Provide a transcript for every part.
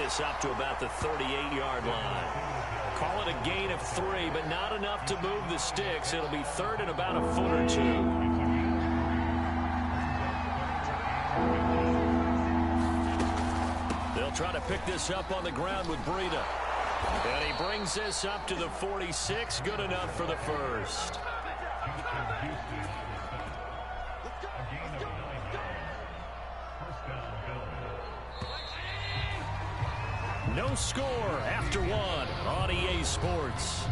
this up to about the 38-yard line. Call it a gain of 3, but not enough to move the sticks. It'll be third and about a foot or two. They'll try to pick this up on the ground with Breida. And he brings this up to the 46. Good enough for the first. No score after 1 on EA Sports.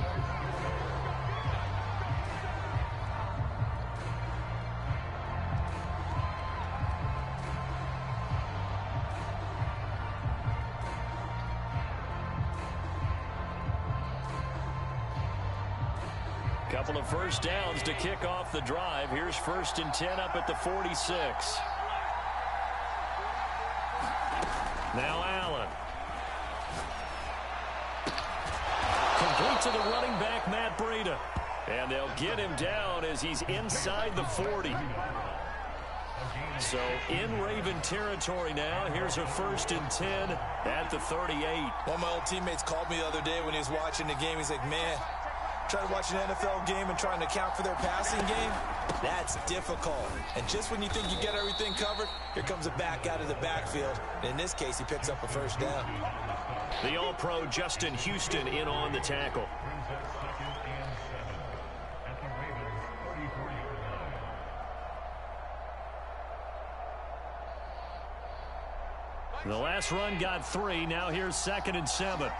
Couple of first downs to kick off the drive. Here's 1st and 10 up at the 46. Now Allen. Complete to the running back, Matt Breida. And they'll get him down as he's inside the 40. So in Raven territory now. Here's a 1st and 10 at the 38. One of my old teammates called me the other day when he was watching the game. He's like, man, trying to watch an NFL game and trying to account for their passing game, that's difficult. And just when you think you get everything covered, here comes a back out of the backfield. And in this case, he picks up a first down. The All-Pro Justin Houston in on the tackle. The last run got 3. Now here's 2nd and 7.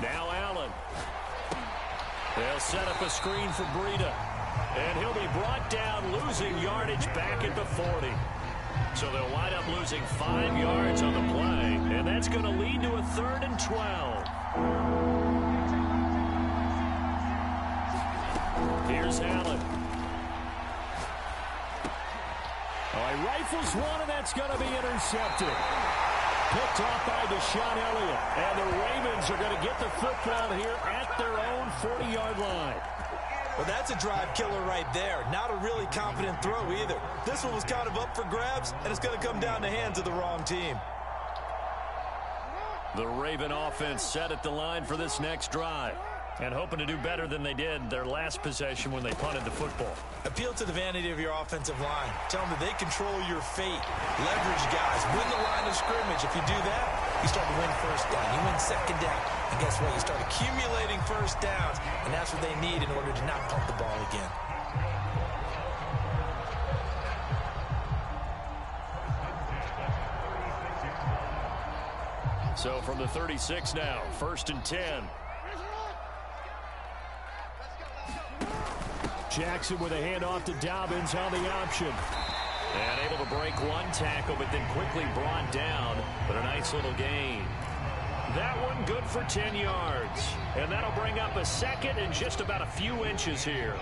Now Allen. They'll set up a screen for Breida. And he'll be brought down, losing yardage back at the 40. So they'll wind up losing 5 yards on the play. And that's going to lead to a 3rd and 12. Here's Allen. Oh, he rifles one, and that's going to be intercepted. Picked off by Deshaun Elliott. And the Ravens are going to get the football here at their own 40-yard line. Well, that's a drive killer right there. Not a really confident throw either. This one was kind of up for grabs, and it's going to come down the hands of the wrong team. The Raven offense set at the line for this next drive. And hoping to do better than they did their last possession when they punted the football. Appeal to the vanity of your offensive line. Tell them that they control your fate. Leverage guys. Win the line of scrimmage. If you do that, you start to win first down. You win second down. And guess what? You start accumulating first downs. And that's what they need in order to not pump the ball again. So from the 36 now, 1st and 10. Jackson with a handoff to Dobbins on the option. And able to break one tackle, but then quickly brought down. But a nice little gain. That one good for 10 yards. And that'll bring up a 2nd and just about a few inches here.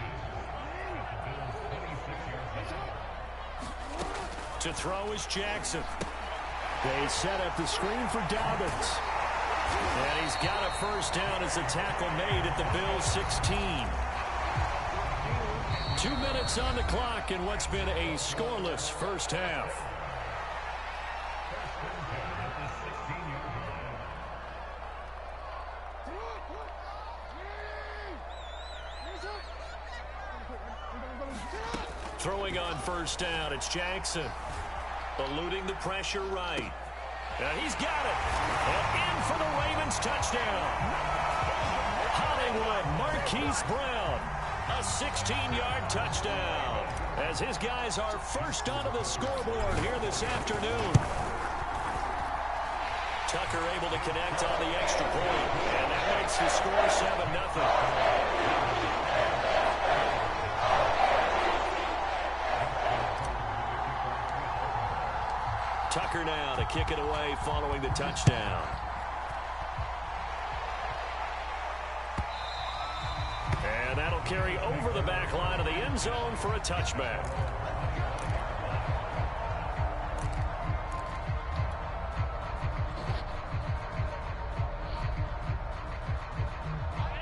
To throw is Jackson. They set up the screen for Dobbins. And he's got a first down as a tackle made at the Bills' 16. 2 minutes on the clock in what's been a scoreless first half. Throwing on first down, it's Jackson. Eluding the pressure right. And he's got it. And in for the Ravens touchdown. Hollywood Marquise Brown. A 16-yard touchdown as his guys are first onto the scoreboard here this afternoon. Tucker able to connect on the extra point, and that makes the score 7-0. Tucker now to kick it away following the touchdown. And that'll carry over the back line of the end zone for a touchback.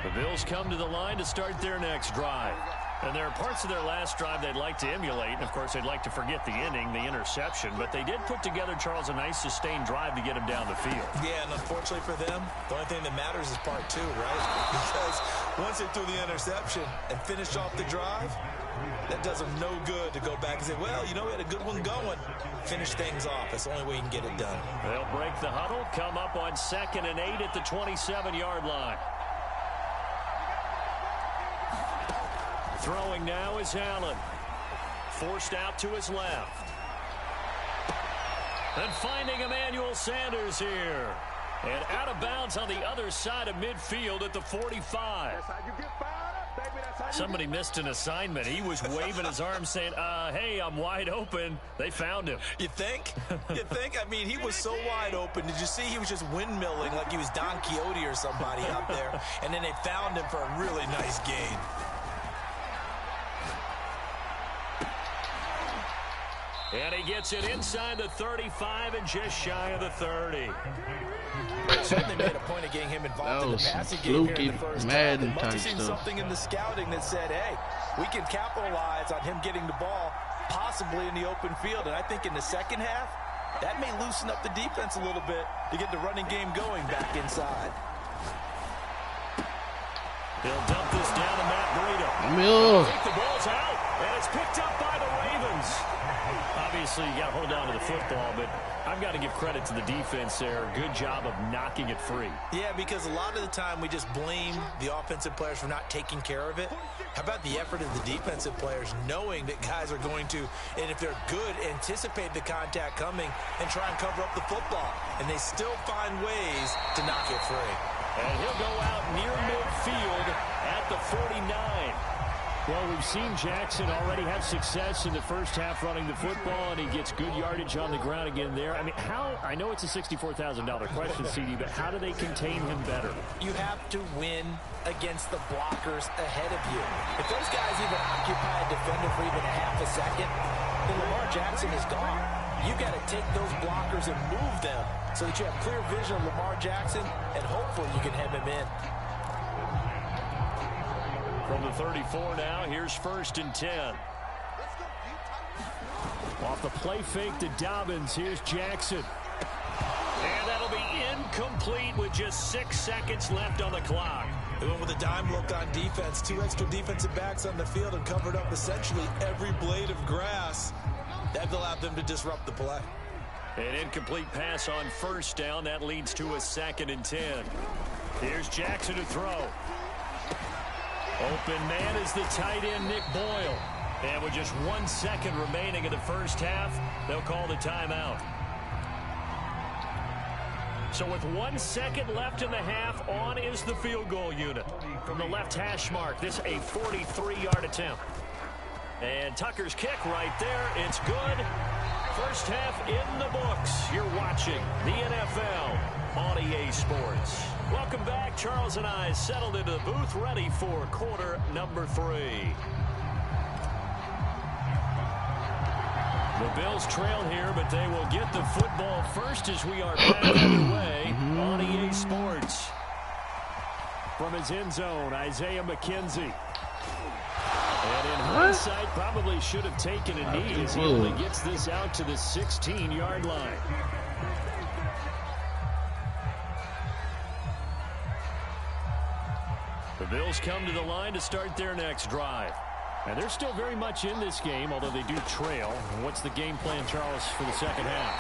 The Bills come to the line to start their next drive. And there are parts of their last drive they'd like to emulate. And, of course, they'd like to forget the inning, the interception. But they did put together, Charles, a nice sustained drive to get him down the field. Yeah, and unfortunately for them, the only thing that matters is part two, right? Because once they threw the interception and finished off the drive, that does them no good to go back and say, well, you know, we had a good one going. Finish things off. That's the only way you can get it done. They'll break the huddle, come up on 2nd and 8 at the 27-yard line. Throwing now is Allen. Forced out to his left. And finding Emmanuel Sanders here. And out of bounds on the other side of midfield at the 45. Somebody missed an assignment. He was waving his arms saying, hey, I'm wide open. They found him. You think? You think? I mean, he was so wide open. Did you see he was just windmilling like he was Don Quixote or somebody out there? And then they found him for a really nice gain. And he gets it inside the 35 and just shy of the 30. They certainly made a point of getting him involved in the passing game here in the first half. They must have seen something in the scouting that said, hey, we can capitalize on him getting the ball possibly in the open field. And I think in the second half, that may loosen up the defense a little bit to get the running game going back inside. He'll dump this down to Matt Breida. I think the ball's out, and it's picked up by the Ravens. Obviously, you got to hold on to the football, but I've got to give credit to the defense there. Good job of knocking it free. Yeah, because a lot of the time we just blame the offensive players for not taking care of it. How about the effort of the defensive players knowing that guys are going to, and if they're good, anticipate the contact coming and try and cover up the football. And they still find ways to knock it free. And he'll go out near midfield at the 49. Well, we've seen Jackson already have success in the first half running the football, and he gets good yardage on the ground again there. I mean, I know it's a $64,000 question, CD, but how do they contain him better? You have to win against the blockers ahead of you. If those guys even occupy a defender for even a half a second, then Lamar Jackson is gone. You got to take those blockers and move them so that you have clear vision of Lamar Jackson, and hopefully you can hem him in. From the 34 now, here's 1st and 10. Off the play fake to Dobbins, here's Jackson. And that'll be incomplete with just 6 seconds left on the clock. They went with a dime look on defense. 2 extra defensive backs on the field and covered up essentially every blade of grass. That allowed them to disrupt the play. An incomplete pass on 1st down. That leads to a 2nd and 10. Here's Jackson to throw. Open man is the tight end, Nick Boyle. And with just 1 second remaining in the first half, they'll call the timeout. So with 1 second left in the half, on is the field goal unit. From the left hash mark, this a 43-yard attempt. And Tucker's kick right there. It's good. First half in the books. You're watching the NFL on EA Sports. Welcome back. Charles and I settled into the booth, ready for quarter number 3. The Bills trail here, but they will get the football first as we are back underway on EA Sports. From his end zone, Isaiah McKenzie. And in hindsight, probably should have taken a knee as he only gets this out to the 16-yard line. The Bills come to the line to start their next drive. And they're still very much in this game, although they do trail. What's the game plan, Charles, for the second half?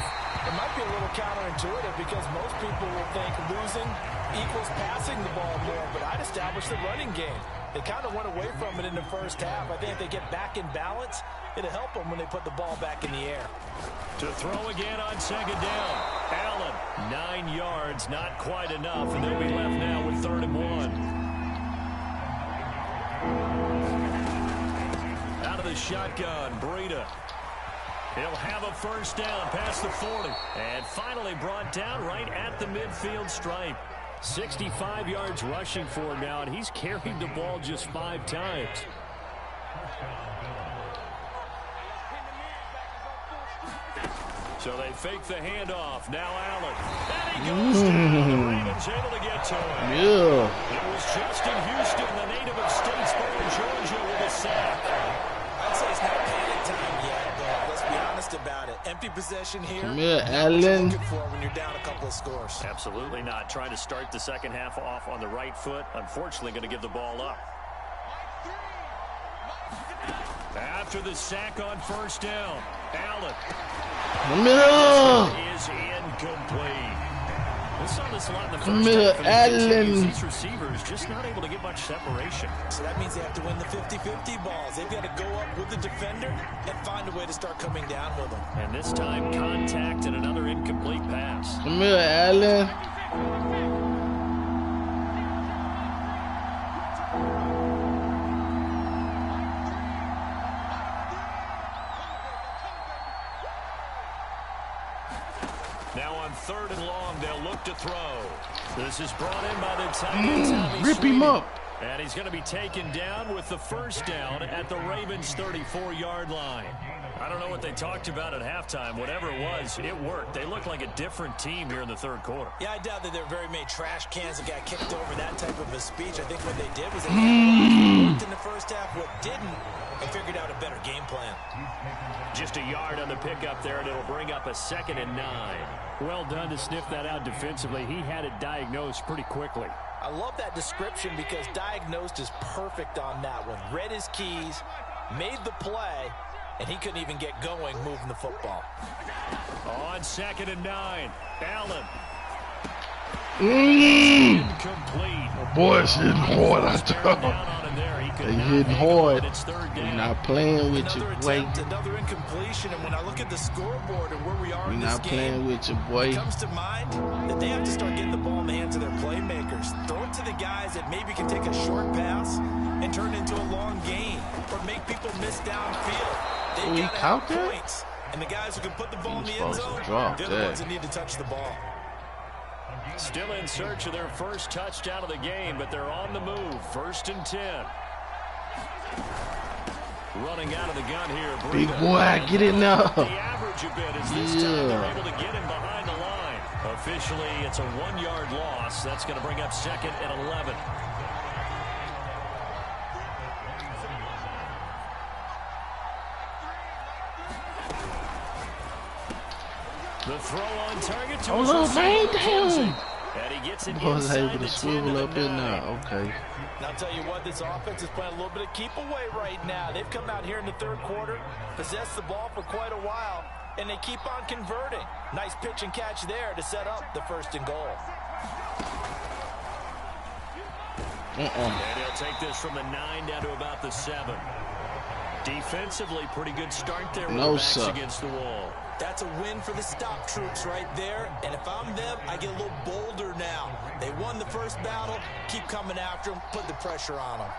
It might be a little counterintuitive because most people will think losing equals passing the ball more, but I'd establish the running game. They kind of went away from it in the first half. I think if they get back in balance, it'll help them when they put the ball back in the air. To throw again on 2nd down. Allen, 9 yards, not quite enough, and they'll be left now with 3rd and 1. Out of the shotgun, Breida. He'll have a first down past the 40. And finally brought down right at the midfield stripe. 65 yards rushing for him now, and he's carried the ball just 5 times. So they fake the handoff. Now Allen. And he goes down. The Ravens able to get to him. Yeah. It was Justin Houston, the native of Statesboro, Georgia, with a sack. I'd say it's not panic time yet, but let's be honest about it. Empty possession here. Come here, What Allen. you're looking for when you're down a couple of scores. Absolutely not. Trying to start the second half off on the right foot. Unfortunately, going to give the ball up. After the sack on first down, Allen. Is incomplete. We saw this a lot in the first half. Allen. These receivers just not able to get much separation. So that means they have to win the 50-50 balls. They've got to go up with the defender and find a way to start coming down with them. And this time, contact and another incomplete pass. Come here, Allen. Now on 3rd and long, they'll look to throw. This is brought in by the tight end, Tommy Rip him Sweeney. up. And he's going to be taken down with the first down at the Ravens' 34-yard line. I don't know what they talked about at halftime. Whatever it was, it worked. They looked like a different team here in the third quarter. Yeah, I doubt that there were very many trash cans that got kicked over that type of a speech. I think what they did was they worked in the first half, what didn't, and figured out a better game plan. Just a yard on the pickup there, and it'll bring up a 2nd and 9. Well done to sniff that out defensively. He had it diagnosed pretty quickly. I love that description because diagnosed is perfect on that one. Read his keys, made the play, and he couldn't even get going moving the football. On 2nd and 9, Allen. Incomplete. Boys hitting hard out there. They hitting hard. We're not playing with you, boy. Another incompletion, and when I look at the scoreboard and where we are in this game, we're not playing with you, boy. It comes to mind that they have to start getting the ball in the hands of their playmakers. Throw it to the guys that maybe can take a short pass and turn it into a long gain, or make people miss downfield. They got points, and the guys who can put the ball in the end zone, they're the ones that need to touch the ball. Still in search of their first touchdown of the game, but they're on the move. 1st and 10. Running out of the gun here. Big boy, get it now. The average a bit as this time they're able to get him behind the line. Officially, it's a 1-yard loss. That's going to bring up 2nd and 11. The throw on target to his receiver. And he gets it I was inside able to the 10 swivel to up the in 9. now. Okay. And I'll tell you what, this offense is playing a little bit of keep away right now. They've come out here in the third quarter, possessed the ball for quite a while, and they keep on converting. Nice pitch and catch there to set up the 1st and goal. And he'll take this from the 9 down to about the 7. Defensively, pretty good start there with the backs against the wall. That's a win for the stop troops right there. And if I'm them, I get a little bolder now. They won the first battle. Keep coming after them. Put the pressure on them.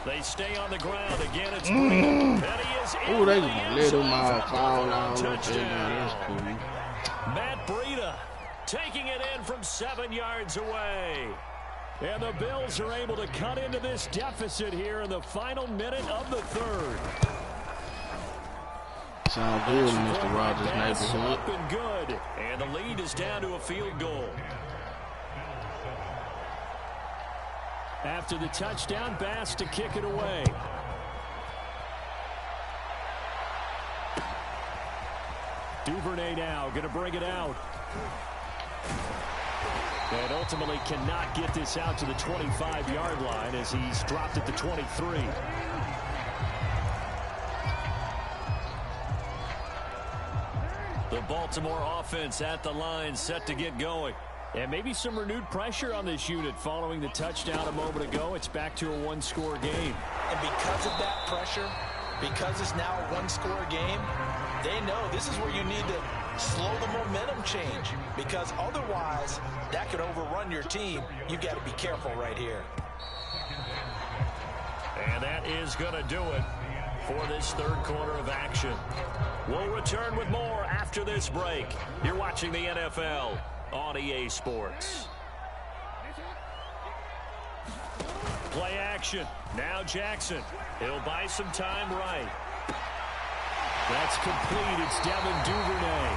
They stay on the ground. Again, it's Breida. And he is in they the gonna end let zone him out. for Foul a out. touchdown. That's cool. Matt Breida taking it in from 7 yards away. And the Bills are able to cut into this deficit here in the final minute of the 3rd. Sound good in Mr. Rogers' neighborhood. Up and good. And the lead is down to a field goal. After the touchdown, Bass to kick it away. Duvernay now going to bring it out. And ultimately cannot get this out to the 25-yard line as he's dropped at the 23. The Baltimore offense at the line, set to get going. And maybe some renewed pressure on this unit following the touchdown a moment ago. It's back to a 1-score game. And because of that pressure, because it's now a 1-score game, they know this is where you need to slow the momentum change, because otherwise that could overrun your team. You've got to be careful right here. And that is going to do it for this 3rd quarter of action. We'll return with more after this break. You're watching the NFL on EA Sports. Play action. Now Jackson. He'll buy some time right. That's complete. It's Devin Duvernay.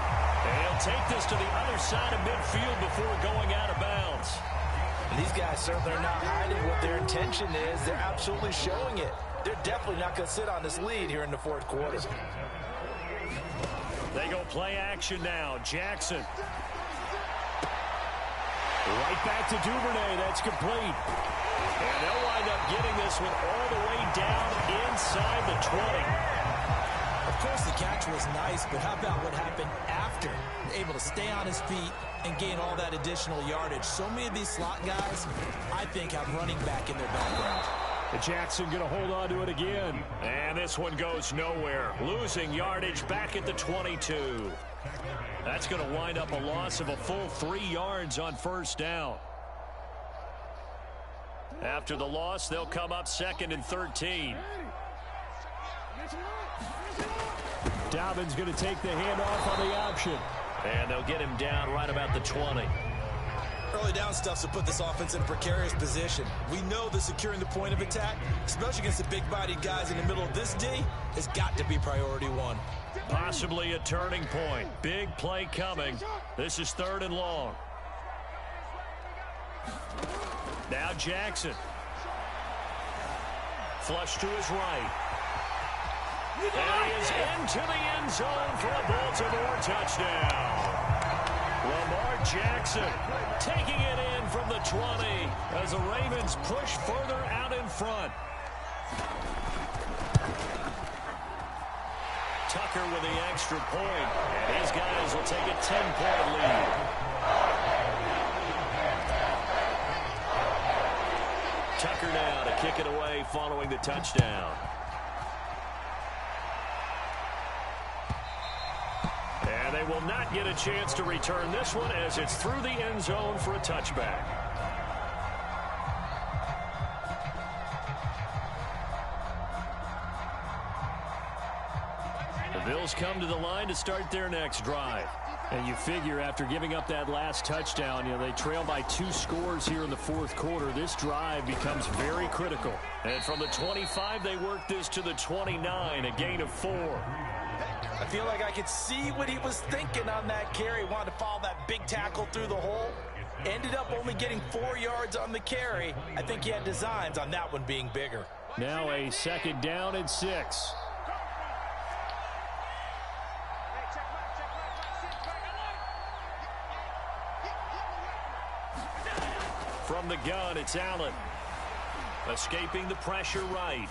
And he'll take this to the other side of midfield before going out of bounds. And these guys certainly are not hiding what their intention is. They're absolutely showing it. They're definitely not going to sit on this lead here in the fourth quarter. They go play action now. Jackson. Right back to Duvernay. That's complete. And they'll wind up getting this one all the way down inside the 20. Of course, the catch was nice, but how about what happened after? Able to stay on his feet and gain all that additional yardage. So many of these slot guys, I think, have running back in their background. Jackson going to hold on to it again. And this one goes nowhere. Losing yardage back at the 22. That's going to wind up a loss of a full 3 yards on first down. After the loss, they'll come up 2nd and 13. Dobbins going to take the handoff on the option. And they'll get him down right about the 20. Early down stuff to put this offense in a precarious position. We know that securing the point of attack, especially against the big-bodied guys in the middle of this D, has got to be priority one. Possibly a turning point. Big play coming. This is 3rd and long. Now Jackson. Flush to his right. And he is into the end zone for a Baltimore touchdown. Lamar Jackson taking it in from the 20 as the Ravens push further out in front. Tucker with the extra point. And these guys will take a 10-point lead. Tucker now to kick it away following the touchdown. And they will not get a chance to return this one as it's through the end zone for a touchback. The Bills come to the line to start their next drive. And you figure after giving up that last touchdown, they trail by 2 scores here in the fourth quarter. This drive becomes very critical. And from the 25, they work this to the 29, a gain of 4. I feel like I could see what he was thinking on that carry. Wanted to follow that big tackle through the hole. Ended up only getting 4 yards on the carry. I think he had designs on that one being bigger. Now a 2nd down and 6. From the gun, it's Allen. Escaping the pressure right.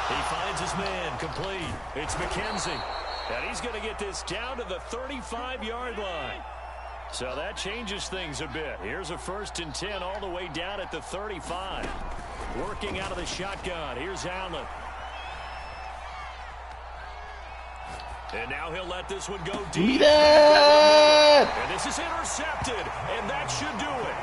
He finds his man, complete. It's McKenzie. And he's going to get this down to the 35-yard line. So that changes things a bit. Here's a 1st and 10 all the way down at the 35. Working out of the shotgun. Here's Allen. And now he'll let this one go deep. And this is intercepted. And that should do it.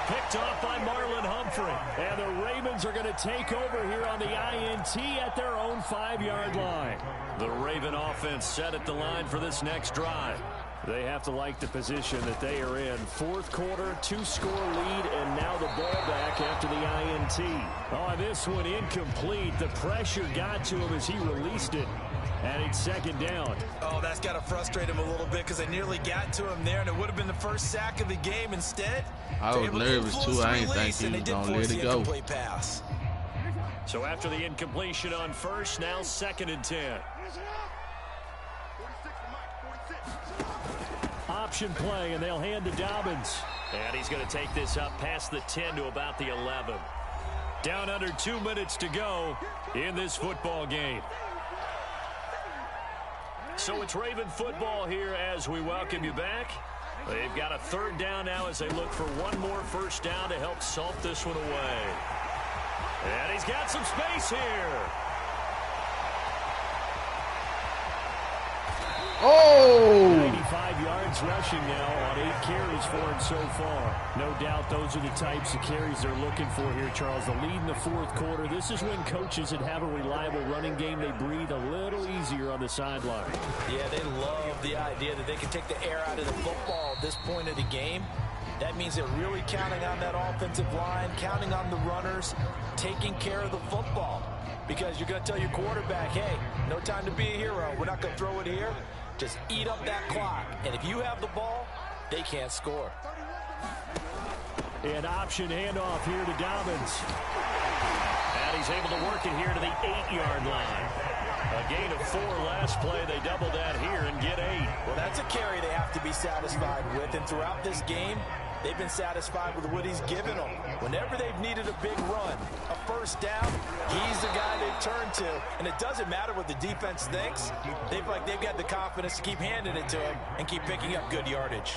Picked off by Marlon Humphrey. And the Ravens are going to take over here on the INT at their own 5-yard line. The Raven offense set at the line for this next drive. They have to like the position that they are in. Fourth quarter, 2-score lead, and now the ball back after the INT. Oh, this one incomplete. The pressure got to him as he released it. And it's 2nd down. Oh, that's got to frustrate him a little bit because they nearly got to him there, and it would have been the first sack of the game instead. I was nervous, too. I didn't think he was going to let it go. Pass. So after the incompletion on first, now 2nd and 10. Option play, and they'll hand to Dobbins. And he's going to take this up past the 10 to about the 11. Down under 2 minutes to go in this football game. So it's Raven football here as we welcome you back. They've got a 3rd down now as they look for one more first down to help salt this one away. And he's got some space here. Oh! 95 yards rushing now on 8 carries for him so far. No doubt those are the types of carries they're looking for here, Charles. The lead in the fourth quarter. This is when coaches that have a reliable running game, they breathe a little easier on the sideline. Yeah, they love the idea that they can take the air out of the football at this point of the game. That means they're really counting on that offensive line, counting on the runners, taking care of the football. Because you're going to tell your quarterback, hey, no time time to be a hero. We're not going to throw it here. Just eat up that clock. And if you have the ball, they can't score. An option handoff here to Dobbins. And he's able to work it here to the 8-yard line. A gain of 4 last play. They double that here and get 8. Well, that's a carry they have to be satisfied with. And throughout this game, they've been satisfied with what he's given them. Whenever they've needed a big run, a first down, he's the guy they turn to. And it doesn't matter what the defense thinks. They've got the confidence to keep handing it to him and keep picking up good yardage.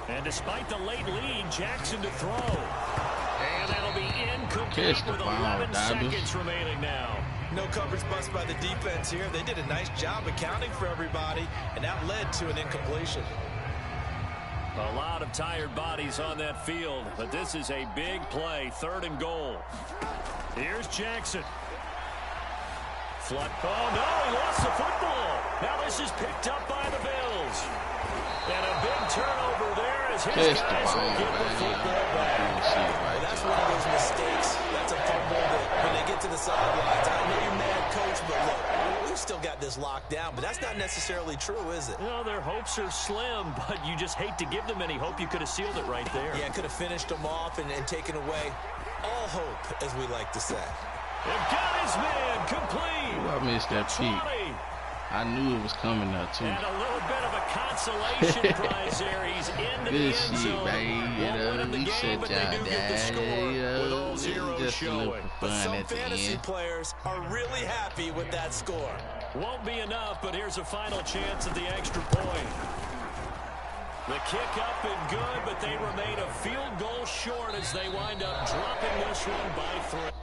And despite the late lead, Jackson to throw. And that'll be incomplete with 11 seconds remaining now. No coverage bust by the defense here. They did a nice job accounting for everybody, and that led to an incompletion. A lot of tired bodies on that field, but this is a big play, 3rd and goal. Here's Jackson. Flood. Oh, no, he lost the football. Now this is picked up by the Bills. And a big turnover there as his guys will get the football back. That's one of those mistakes. That's a fumble that when they get to the sidelines, I know you're mad, coach, but look, we've still got this locked down. But that's not necessarily true, is it? No, their hopes are slim, but you just hate to give them any hope. You could have sealed it right there. Yeah, could have finished them off and taken away all hope, as we like to say. They've got his man complete. Ooh, I missed that peak. I knew it was coming up, too. And a little bit of a consolation prize there. He's into the end zone. Won't win the game, but they do get the score with all zeros showing. But some fantasy players are really happy with that score. Won't be enough, but here's a final chance at the extra point. The kick up and good, but they remain a field goal short as they wind up dropping this one by 3.